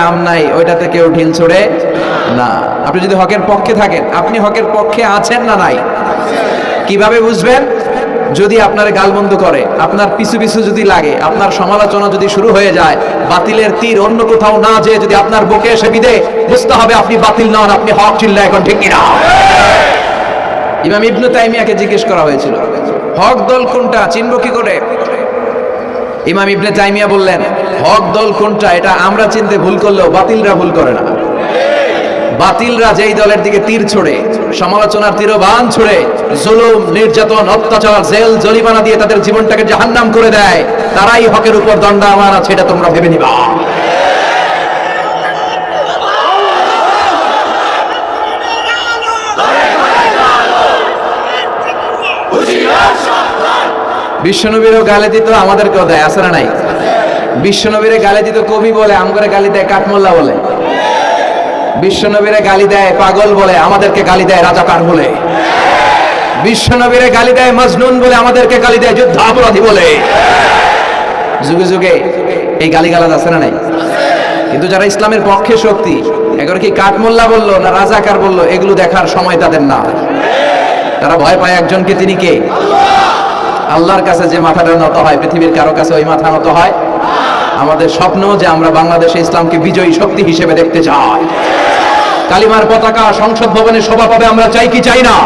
আম নাই ওইটাতে কেউ ঢিল ছুড়ে না। আপনি যদি হকের পক্ষে থাকেন, আপনি হকের পক্ষে আছেন না নাই? কিভাবে বুঝবেন? যদি আপনার গালমন্দ করে, আপনার পিছু পিছু যদি লাগে, আপনার সমালোচনা যদি শুরু হয়ে যায়, বাতিলের তীর অন্য কোথাও না যেয়ে যদি আপনার বুকে এসে বিধে, বুঝতে হবে আপনি বাতিল নন, আপনি হক। চিল্লা এখন ঠিক কিনা? ইমাম ইবনে তাইমিয়াকে জিজ্ঞেস করা হয়েছিল হক দল কোনটা, চিনব কি করে? ইমাম ইবনে তাইমিয়া বললেন, হক দল কোনটা এটা আমরা চিনতে ভুল করলেও বাতিলরা ভুল করে না। বাতিলরা যেই দলের দিকে তীর ছোড়ে, সমালোচনার তীরবান ছোড়ে, জুলুম, নির্যাতন, অত্যাচার, জেল জরিমানা দিয়ে তাদের জীবনটাকে জাহান্নাম করে দেয়, তারাই হকের উপর দণ্ডায়মান আছে, এটা তোমরা ভেবে নিবা। বিশ্বনবীরও গালি দিত, আমাদেরকেও দেয়, আছে না নাই? বিশ্বনবীরে গালি দিত কবি বলে, আমগরে গালি দেয় কাঠমোল্লা বলে। বিশ্বনবীরে গালি দেয় পাগল বলে, আমাদেরকে গালি দেয় রাজাকার বলে। বিশ্বনবীরে গালি দেয় মজনুন বলে, আমাদেরকে গালি দেয় যুদ্ধাপরাধী বলে। যুগে যুগে এই গালিগালাজ আছে না নাই? কিন্তু যারা ইসলামের পক্ষে শক্তি, এগুলো কি কাঠমোল্লা বললো না রাজাকার বললো, এগুলো দেখার সময় তাদের না। তারা ভয় পায় একজনকে, তিনি কে? আল্লাহর কাছে যে মাথাটা নত হয়, পৃথিবীর কারো কাছে ওই মাথা নত হয়? আমাদের স্বপ্ন যে আমরা বাংলাদেশে ইসলামকে বিজয়ী শক্তি হিসেবে দেখতে চাই। কালিমার পতাকা সংসদ ভবনে শোভা পাবে, আমরা চাই কি চাই না?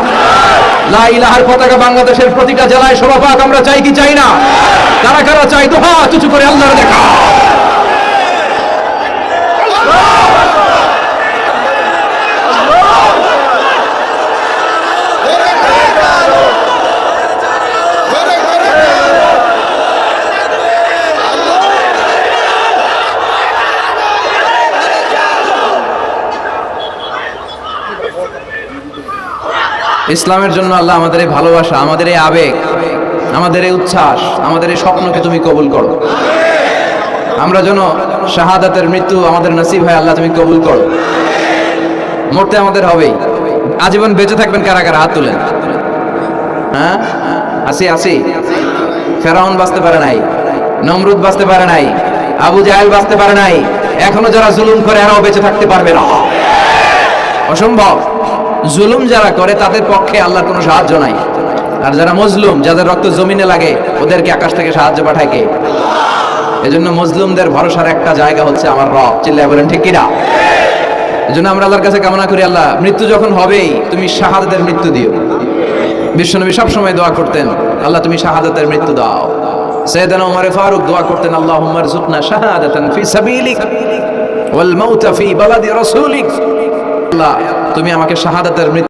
লা ইলাহার পতাকা বাংলাদেশের প্রতিটা জেলায় শোভা পাক, আমরা চাই কি চাই না? কারা কারা চাই? দুহা চুচু করে আল্লাহর দেখা। ইসলামের জন্য আল্লাহ আমাদের এই ভালোবাসা, আমাদের এই আবেগ, আমাদের এই উচ্ছ্বাস, আমাদের এই স্বপ্নকে তুমি কবুল করো। আমরা যেন শাহাদাতের মৃত্যু আমাদের নসিব হয়, আল্লাহ তুমি কবুল করো। মরতে আমাদের হবেই। আজীবন বেঁচে থাকবেন কারা কারা? হাত তুলেন। হ্যাঁ, আসি আসি। ফেরাউন বাঁচতে পারে নাই, নমরুদ বাঁচতে পারে নাই, আবু জাহেল বাঁচতে পারে নাই। এখনো যারা জুলুম করে এরাও বেঁচে থাকতে পারবে না, অসম্ভব। জুলুম যারা করে তাদের পক্ষে আল্লাহর কোনো সাহায্য নাই। আর যারা মজলুম, যাদের রক্ত জমিনে লাগে, ওদেরকে আকাশ থেকে সাহায্য পাঠায় কে? এজন্য মজলুমদের ভরসার একটা জায়গা হচ্ছে আমার রব। চিল্লায় বলেন ঠিক কিনা? এজন্য আমরা আল্লাহর কাছে কামনা করি, আল্লাহ মৃত্যু যখন হবেই তুমি শাহাদাতের মৃত্যু দিও। বিশ্বনবী সবসময় দোয়া করতেন, আল্লাহ তুমি শাহাদাতের মৃত্যু দাও। সাইয়েদনা ওমর ফারুক দোয়া করতেন, আল্লাহুম্মা রযুকনা শাহাদাতান ফি সাবিলিক ওয়াল মাউতা ফি বালাদি রাসূলিক। আল্লাহ তুমি আমাকে শাহাদাতের মৃত্যু